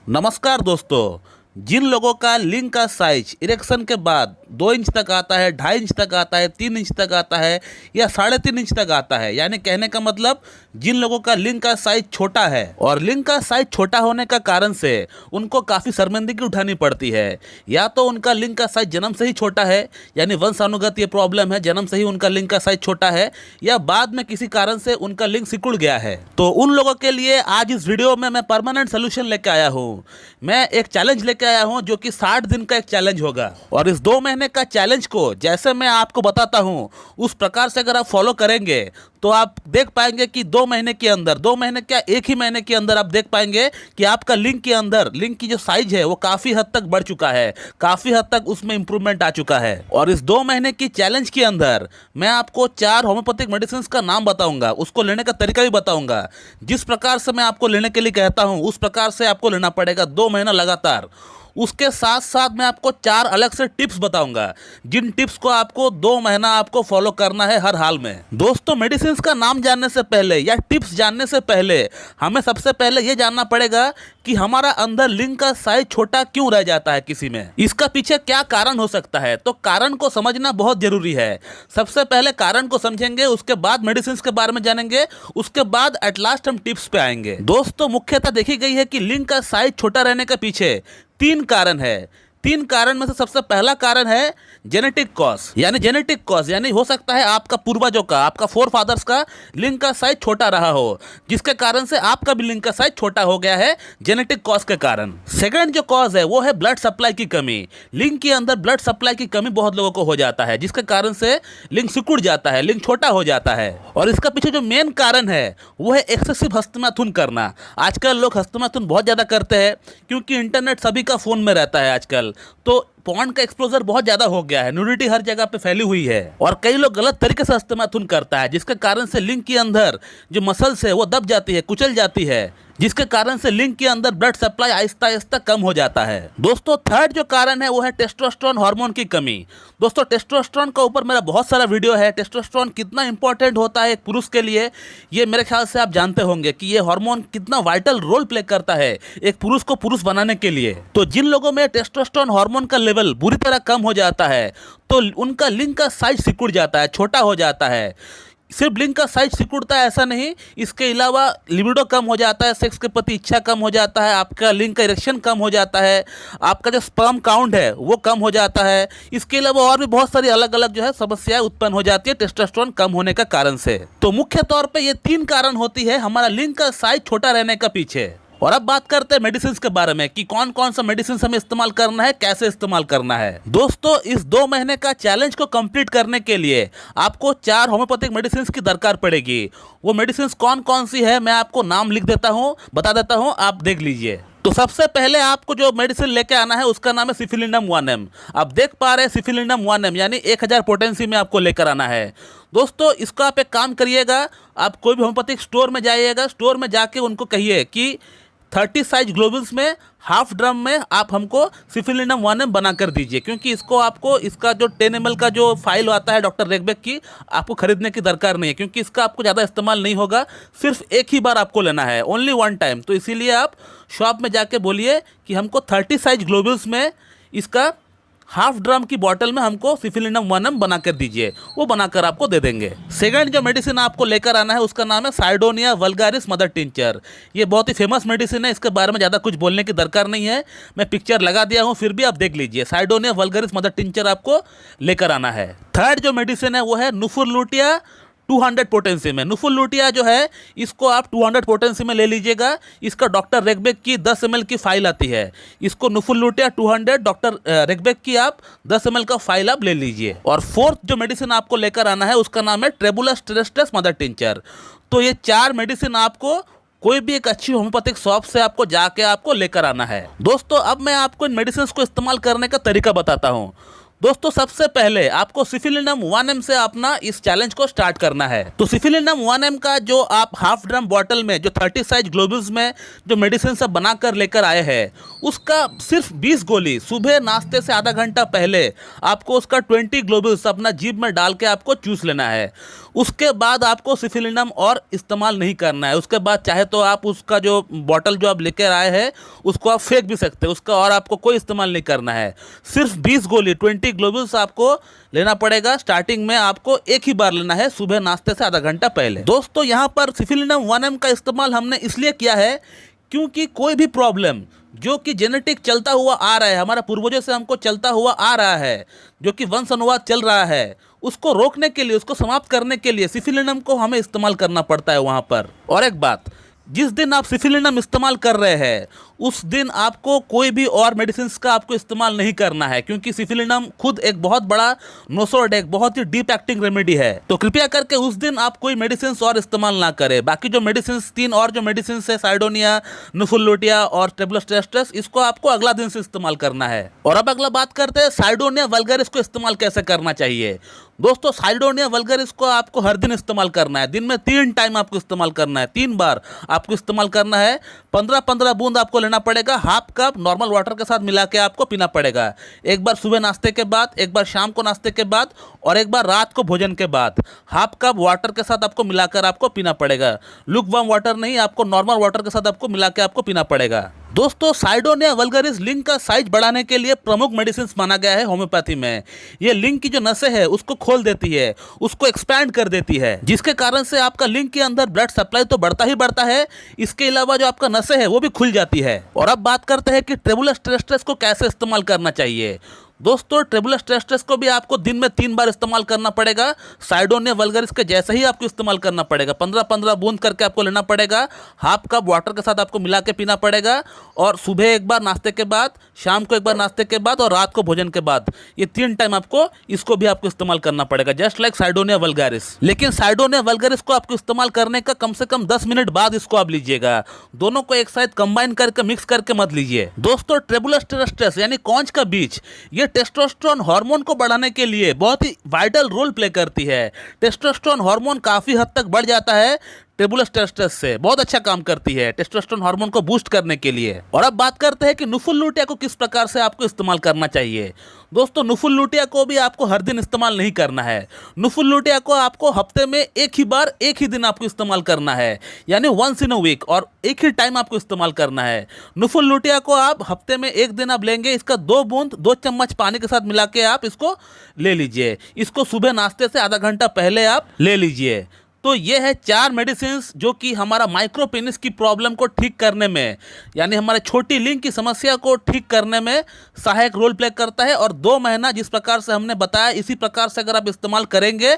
नमस्कार दोस्तों। जिन लोगों का लिंग का साइज इरेक्शन के बाद 2 इंच तक आता है, 2.5 इंच तक आता है, 3 इंच तक आता है या 3.5 इंच तक आता है, यानी कहने का मतलब जिन लोगों का लिंग का साइज छोटा है और लिंग का साइज छोटा होने का कारण से उनको काफ़ी शर्मिंदगी उठानी पड़ती है। या तो उनका लिंग का साइज जन्म से ही छोटा है, यानी वंशानुगत ये प्रॉब्लम है, जन्म से ही उनका लिंग का साइज छोटा है, या बाद में किसी कारण से उनका लिंग सिकुड़ गया है। तो उन लोगों के लिए आज इस वीडियो में मैं परमानेंट सोल्यूशन लेकर आया हूँ। मैं एक चैलेंज लेके आया हूं जो कि 60 दिन का एक चैलेंज होगा, और इस 2 महीने का चैलेंज को जैसे मैं आपको बताता हूं उस प्रकार से अगर आप फॉलो करेंगे तो आप देख पाएंगे कि 2 महीने के अंदर, 2 महीने क्या, एक ही महीने के अंदर आप देख पाएंगे कि आपका लिंग के अंदर लिंग की जो साइज है वो काफ़ी हद तक बढ़ चुका है, काफ़ी हद तक उसमें इंप्रूवमेंट आ चुका है। और इस 2 महीने की चैलेंज के अंदर मैं आपको 4 होम्योपैथिक मेडिसिन का नाम बताऊंगा, उसको लेने का तरीका भी बताऊंगा। जिस प्रकार से मैं आपको लेने के लिए कहता हूं उस प्रकार से आपको लेना पड़ेगा 2 महीना लगातार। उसके साथ साथ मैं आपको 4 अलग से टिप्स बताऊंगा, जिन टिप्स को आपको 2 महीना आपको फॉलो करना है हर हाल में। दोस्तों, मेडिसिन का नाम जानने से पहले या टिप्स जानने से पहले हमें सबसे पहले यह जानना पड़ेगा कि हमारा अंदर लिंग का साइज छोटा क्यों रह जाता है किसी में, इसका पीछे क्या कारण हो सकता है। तो कारण को समझना बहुत जरूरी है। सबसे पहले कारण को समझेंगे, उसके बाद मेडिसिन के बारे में जानेंगे, उसके बाद एट लास्ट हम टिप्स पे आएंगे। दोस्तों, मुख्यतः देखी गई है कि लिंग का साइज छोटा रहने के पीछे 3 कारण है। 3 कारण में से सबसे पहला कारण है जेनेटिक कॉज, यानी हो सकता है आपका पूर्वजों का, आपका फोर फादर्स का लिंग का साइज छोटा रहा हो, जिसके कारण से आपका भी लिंग का साइज छोटा हो गया है जेनेटिक कॉज के कारण। सेकंड जो कॉज है वो है ब्लड सप्लाई की कमी। लिंग के अंदर ब्लड सप्लाई की कमी बहुत लोगों को हो जाता है, जिसके कारण से लिंग सिकुड़ जाता है, लिंग छोटा हो जाता है। और इसका पीछे जो मेन कारण है वो है एक्सेसिव हस्तमैथुन करना। आजकल लोग हस्तमैथुन बहुत ज़्यादा करते हैं क्योंकि इंटरनेट सभी का फ़ोन में रहता है आजकल, तो पॉर्न का एक्सपोजर बहुत ज्यादा हो गया है, न्यूडिटी हर जगह पे फैली हुई है, और कई लोग गलत तरीके से हस्तमैथुन करता है, जिसके कारण से लिंग के अंदर जो मसल्स है वो दब जाती है, कुचल जाती है, जिसके कारण से लिंग के अंदर ब्लड सप्लाई आहिस्ता आहिस्ता कम हो जाता है। दोस्तों, थर्ड जो कारण है वो है टेस्टोस्टेरोन हार्मोन की कमी। दोस्तों, टेस्टोस्टेरोन का ऊपर मेरा बहुत सारा वीडियो है। टेस्टोस्टेरोन कितना इंपॉर्टेंट होता है एक पुरुष के लिए, ये मेरे ख्याल से आप जानते होंगे कि ये हार्मोन कितना वाइटल रोल प्ले करता है एक पुरुष को पुरुष बनाने के लिए। तो जिन लोगों में टेस्टोस्टेरोन हार्मोन का लेवल बुरी तरह कम हो जाता है तो उनका लिंग का साइज सिकुड़ जाता है, छोटा हो जाता है। सिर्फ लिंग का साइज सिकुड़ता है ऐसा नहीं, इसके अलावा लिबिडो कम हो जाता है, सेक्स के प्रति इच्छा कम हो जाता है, आपका लिंग का इरेक्शन कम हो जाता है, आपका जो स्पर्म काउंट है वो कम हो जाता है। इसके अलावा और भी बहुत सारी अलग अलग जो है समस्याएं उत्पन्न हो जाती है टेस्टोस्टेरोन कम होने का कारण से। तो मुख्य तौर पे ये 3 कारण होती है हमारा लिंग का साइज छोटा रहने का पीछे। और अब बात करते हैं मेडिसिन के बारे में कि कौन कौन सा मेडिसिन हमें इस्तेमाल करना है, कैसे इस्तेमाल करना है। दोस्तों, इस 2 महीने का चैलेंज को कंप्लीट करने के लिए आपको 4 होम्योपैथिक मेडिसिन की दरकार पड़ेगी। वो मेडिसिन कौन कौन सी है मैं आपको नाम लिख देता हूँ, बता देता हूँ, आप देख लीजिए। तो सबसे पहले आपको जो मेडिसिन लेके आना है उसका नाम है सिफिलिनम 1M। आप देख पा रहे हैं सिफिलिनम 1M यानी 1000 पोटेंसी में आपको लेकर आना है। दोस्तों, इसका आप एक काम करिएगा, आप कोई भी होम्योपैथिक स्टोर में जाइएगा, स्टोर में जाके उनको कहिए कि 30 साइज ग्लोबल्स में हाफ ड्रम में आप हमको सिफिलिनम 1M बना कर दीजिए, क्योंकि इसको आपको इसका जो 10 ml का जो फाइल आता है डॉक्टर रेगबेक की, आपको खरीदने की दरकार नहीं है, क्योंकि इसका आपको ज़्यादा इस्तेमाल नहीं होगा, सिर्फ एक ही बार आपको लेना है, ओनली 1 टाइम। तो इसीलिए आप शॉप में जाके बोलिए कि हमको 30 साइज ग्लोबल्स में इसका हाफ ड्रम की बॉटल में हमको सिफिलिनम 1M बना कर दीजिए, वो बनाकर आपको दे देंगे। सेकंड जो मेडिसिन आपको लेकर आना है उसका नाम है साइडोनिया वल्गारिस मदर टिंचर। ये बहुत ही फेमस मेडिसिन है, इसके बारे में ज़्यादा कुछ बोलने की दरकार नहीं है, मैं पिक्चर लगा दिया हूँ, फिर भी आप देख लीजिए। साइडोनिया वल्गारिस मदर टिंचर आपको लेकर आना है। थर्ड जो मेडिसिन है वो है नुफुरलुटिया 200 पोटेंसी में। नुफुरलुटिया जो है इसको आप 200 पोटेंसी में ले लीजिएगा। इसका डॉक्टर रेगबेक की 10 ml की फाइल आती है, इसको नुफुरलुटिया 200 डॉक्टर रेगबेक की आप 10 ml का फाइल आप ले लीजिए। और फोर्थ जो मेडिसिन आपको लेकर आना है उसका नाम है ट्रेबुलस टेरेस्ट्रस मदर टिंचर। तो ये 4 मेडिसिन आपको कोई भी एक अच्छी होम्योपैथिक शॉप से आपको जाके आपको लेकर आना है। दोस्तों, अब मैं आपको इन मेडिसिन को इस्तेमाल करने का तरीका बताता हूँ। दोस्तों, सबसे पहले आपको सिफिलिनम 1M से अपना इस चैलेंज को स्टार्ट करना है। तो सिफिलिनम 1M का जो आप हाफ ड्रम बॉटल में जो 30 साइज ग्लोबल्स में जो मेडिसिन सब बनाकर लेकर आए हैं, उसका सिर्फ 20 गोली सुबह नाश्ते से आधा घंटा पहले आपको उसका 20 ग्लोबल्स अपना जीभ में डाल के आपको चूस लेना है। उसके बाद आपको सिफिलिनम और इस्तेमाल नहीं करना है। उसके बाद चाहे तो आप उसका जो बॉटल जो आप लेकर आए हैं उसको आप फेंक भी सकते हैं, उसका और आपको कोई इस्तेमाल नहीं करना है। सिर्फ 20 गोली 20 ग्लोबुल्स आपको लेना पड़ेगा। स्टार्टिंग में आपको एक ही बार लेना है, सुबह नाश्ते से आधा घंटा पहले। दोस्तों यहाँ पर सिफिलिनम 1M का इस्तेमाल हमने इसलिए किया है क्योंकि कोई भी प्रॉब्लम जो कि जेनेटिक चलता हुआ आ रहा है, हमारा पूर्वजों से हमको चलता हुआ आ रहा है, जो कि वंश अनुवाद चल रहा है, उसको रोकने के लिए, उसको समाप्त करने के लिए सिफिलिनम को हमें इस्तेमाल करना पड़ता है वहाँ पर। और एक बात, जिस दिन आप सिफिलिनम इस्तेमाल कर रहे हैं उस दिन आपको कोई भी और मेडिसिन का आपको इस्तेमाल नहीं करना है, क्योंकि सिफिलिनम खुद एक बहुत बड़ा नोसोड, एक बहुत ही डीप एक्टिंग रेमेडी है। तो कृपया करके उस दिन आप कोई मेडिसिन और इस्तेमाल ना करें। बाकी जो मेडिसिन 3 और जो मेडिसिन है, साइडोनिया, नुफुलुटिया और ट्रेबुलस टेस्टस, इसको आपको अगला दिन से इस्तेमाल करना है। और अब अगला बात करते हैं साइडोनिया वल्गरिस को इस्तेमाल कैसे करना चाहिए। दोस्तों साइडोनिया वल्गरिस को आपको हर दिन इस्तेमाल करना है। दिन में 3 टाइम आपको इस्तेमाल करना है, 3 बार आपको इस्तेमाल करना है। 15-15 बूंद आपको लेना पड़ेगा, हाफ कप नॉर्मल वाटर के साथ मिला के आपको पीना पड़ेगा। एक बार सुबह नाश्ते के बाद, एक बार शाम को नाश्ते के बाद और एक बार रात को भोजन के बाद हाफ कप वाटर के साथ आपको मिलाकर आपको पीना पड़ेगा। लुकवार्म वाटर नहीं, आपको नॉर्मल वाटर के साथ आपको मिला के आपको पीना पड़ेगा। दोस्तों साइडोनिया वल्गरिस लिंग का साइज बढ़ाने के लिए प्रमुख मेडिसिन माना गया है होम्योपैथी में। ये लिंग की जो नसें है उसको खोल देती है, उसको एक्सपैंड कर देती है, जिसके कारण से आपका लिंग के अंदर ब्लड सप्लाई तो बढ़ता ही बढ़ता है, इसके अलावा जो आपका नसें है वो भी खुल जाती है। और अब बात करते हैं कि ट्रेबुलस टेस्टस को कैसे इस्तेमाल करना चाहिए। दोस्तों ट्रेबुलस टेस्टस को भी आपको दिन में 3 बार इस्तेमाल करना पड़ेगा। साइडोनिया वल्गरिस के जैसे ही आपको इस्तेमाल करना पड़ेगा। 15-15 बूंद करके आपको लेना पड़ेगा, हाफ कप वाटर के साथ आपको मिला के पीना पड़ेगा। और सुबह एक बार नाश्ते के बाद, शाम को एक बार नाश्ते के बाद और रात को भोजन के बाद, ये 3 टाइम आपको इसको भी आपको इस्तेमाल करना पड़ेगा, जस्ट लाइक साइडोनिया वल्गरिस। लेकिन साइडोनिया वल्गरिस को आपको इस्तेमाल करने का कम से कम 10 मिनट बाद इसको आप लीजिएगा। दोनों को एक साथ कंबाइन करके मिक्स करके मत लीजिए। दोस्तों ट्रेबुलस टेस्टस यानी कौंच का बीज, ये टेस्टोस्टेरोन हार्मोन को बढ़ाने के लिए बहुत ही वाइटल रोल प्ले करती है। टेस्टोस्टेरोन हार्मोन काफी हद तक बढ़ जाता है ट्रेबुलस टेस्टस से, बहुत अच्छा काम करती है टेस्टोस्टेरोन हार्मोन को बूस्ट करने के लिए। और अब बात करते हैं कि नुफुलुटिया को किस प्रकार से आपको इस्तेमाल करना चाहिए। दोस्तों नुफुलुटिया को भी आपको हर दिन इस्तेमाल नहीं करना है। नुफुलुटिया को आपको हफ्ते में एक ही बार, एक ही दिन आपको इस्तेमाल करना है, यानी वंस इन अ वीक, और एक ही टाइम आपको इस्तेमाल करना है। नुफुलुटिया को आप हफ्ते में एक दिन आप लेंगे, इसका 2 बूंद 2 चम्मच पानी के साथ मिला के आप इसको ले लीजिए। इसको सुबह नाश्ते से आधा घंटा पहले आप ले लीजिए। तो ये है 4 मेडिसिन जो कि हमारा माइक्रोपेनिस की प्रॉब्लम को ठीक करने में, यानी हमारे छोटी लिंग की समस्या को ठीक करने में सहायक रोल प्ले करता है। और 2 महीना जिस प्रकार से हमने बताया, इसी प्रकार से अगर आप इस्तेमाल करेंगे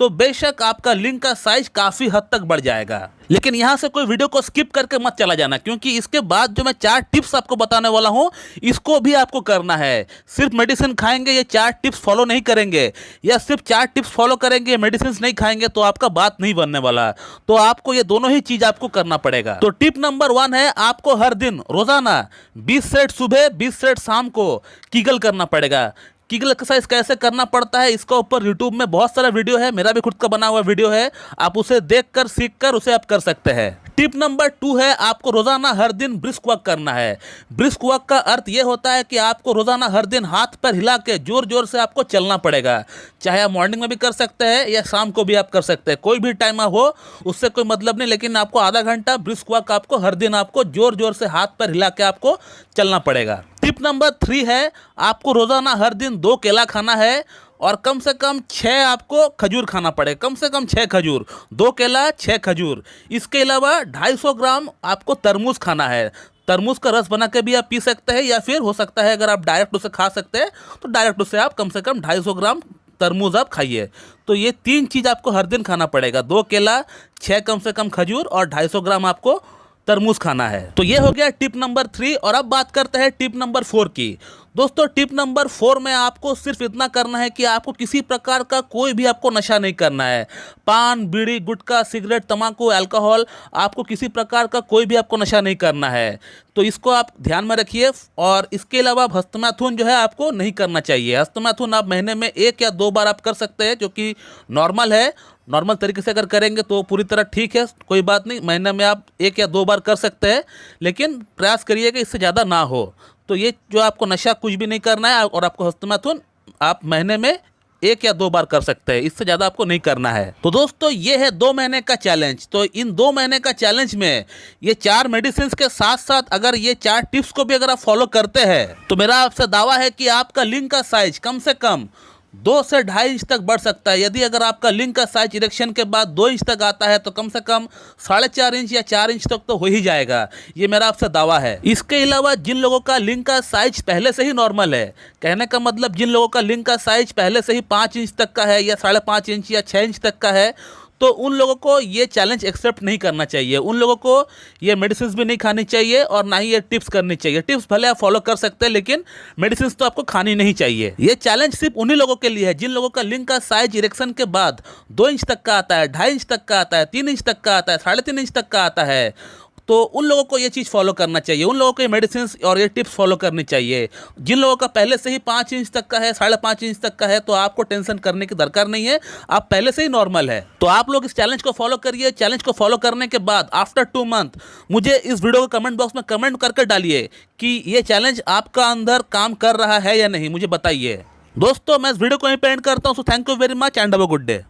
तो बेशक आपका लिंग का साइज काफ़ी हद तक बढ़ जाएगा। लेकिन यहाँ से कोई वीडियो को स्किप करके मत चला जाना, क्योंकि इसके बाद जो मैं 4 टिप्स आपको बताने वाला हूँ इसको भी आपको करना है। सिर्फ मेडिसिन खाएंगे, ये 4 टिप्स फॉलो नहीं करेंगे, या सिर्फ 4 टिप्स फॉलो करेंगे, मेडिसिन नहीं खाएंगे तो आपका बात नहीं बनने वाला। तो आपको ये दोनों ही चीज़ आपको करना पड़ेगा। तो टिप नंबर 1 है, आपको हर दिन रोजाना 20 सेट सुबह 20 सेट शाम को कीगल करना पड़ेगा। कीगल एक्सरसाइज कैसे करना पड़ता है इसका ऊपर यूट्यूब में बहुत सारा वीडियो है, मेरा भी खुद का बना हुआ वीडियो है, आप उसे देखकर सीखकर उसे आप कर सकते हैं। टिप नंबर 2 है, आपको रोजाना हर दिन ब्रिस्क वॉक करना है। ब्रिस्क वॉक का अर्थ यह होता है कि आपको रोजाना हर दिन हाथ पैर हिला के जोर जोर से आपको चलना पड़ेगा। चाहे आप मॉर्निंग में भी कर सकते हैं या शाम को भी आप कर सकते हैं, कोई भी टाइम हो उससे कोई मतलब नहीं, लेकिन आपको आधा घंटा ब्रिस्क वॉक आपको हर दिन आपको जोर जोर से हाथ पैर हिला के आपको चलना पड़ेगा। टिप नंबर 3 है, आपको रोजाना हर दिन 2 केला खाना है और कम से कम 6 आपको खजूर खाना पड़ेगा, कम से कम 6 खजूर, 2 केला 6 खजूर। इसके अलावा 250 ग्राम आपको तरबूज खाना है। तरबूज का रस बना के भी आप पी सकते हैं, या फिर हो सकता है अगर आप डायरेक्ट उसे खा सकते हैं तो डायरेक्ट उसे आप कम से कम 250 ग्राम तरबूज आप खाइए। तो ये 3 चीज़ आपको हर दिन खाना पड़ेगा, 2 केला, 6 कम से कम खजूर और 250 ग्राम आपको तरबूज खाना है। तो ये हो गया टिप नंबर 3। और अब बात करते हैं टिप नंबर 4 की। दोस्तों टिप नंबर 4 में आपको सिर्फ इतना करना है कि आपको किसी प्रकार का कोई भी आपको नशा नहीं करना है। पान, बीड़ी, गुटखा, सिगरेट, तंबाकू, अल्कोहल, आपको किसी प्रकार का कोई भी आपको नशा नहीं करना है। तो इसको आप ध्यान में रखिए। और इसके अलावा हस्तमैथुन जो है आपको नहीं करना चाहिए। हस्तमैथुन आप महीने में 1 या 2 बार आप कर सकते हैं, जो कि नॉर्मल है। नॉर्मल तरीके से अगर करेंगे तो पूरी तरह ठीक है, कोई बात नहीं, महीने में आप 1 या 2 बार कर सकते हैं, लेकिन प्रयास करिए कि इससे ज़्यादा ना हो। तो ये जो आपको नशा कुछ भी नहीं करना है, और आपको हस्तमैथुन आप महीने में 1 या 2 बार कर सकते हैं, इससे ज़्यादा आपको नहीं करना है। तो दोस्तों ये है 2 महीने का चैलेंज। तो इन 2 महीने का चैलेंज में ये 4 मेडिसिन के साथ साथ अगर ये 4 टिप्स को भी अगर आप फॉलो करते हैं तो मेरा आपसे दावा है कि आपका लिंग का साइज कम से कम 2 से 2.5 इंच तक बढ़ सकता है। यदि अगर आपका लिंग का साइज इरेक्शन के बाद 2 इंच तक आता है तो कम से कम 4.5 इंच या 4 इंच तक तो हो ही जाएगा, ये मेरा आपसे दावा है। इसके अलावा जिन लोगों का लिंग का साइज पहले से ही नॉर्मल है, कहने का मतलब जिन लोगों का लिंग का साइज पहले से ही 5 इंच तक का है या 5.5 इंच या 6 इंच तक का है, तो उन लोगों को ये चैलेंज एक्सेप्ट नहीं करना चाहिए। उन लोगों को ये मेडिसिन भी नहीं खानी चाहिए और ना ही ये टिप्स करनी चाहिए। टिप्स भले आप फॉलो कर सकते हैं लेकिन मेडिसिन तो आपको खानी नहीं चाहिए। ये चैलेंज सिर्फ उन्हीं लोगों के लिए है जिन लोगों का लिंग का साइज इरेक्शन के बाद 2 इंच तक का आता है, 2.5 इंच तक का आता है, 3 इंच तक का आता है, 3.5 इंच तक का आता है। तो उन लोगों को ये चीज़ फॉलो करना चाहिए, उन लोगों को ये मेडिसिन और ये टिप्स फॉलो करनी चाहिए। जिन लोगों का पहले से ही 5 इंच तक का है, 5.5 इंच तक का है, तो आपको टेंशन करने की दरकार नहीं है, आप पहले से ही नॉर्मल है। तो आप लोग इस चैलेंज को फॉलो करिए। चैलेंज को फॉलो करने के बाद आफ्टर 2 मंथ मुझे इस वीडियो को कमेंट बॉक्स में कमेंट करके डालिए कि ये चैलेंज आपका अंदर काम कर रहा है या नहीं, मुझे बताइए। दोस्तों मैं इस वीडियो को यहीं पे एंड करता हूँ। So thank you very much and have a good day.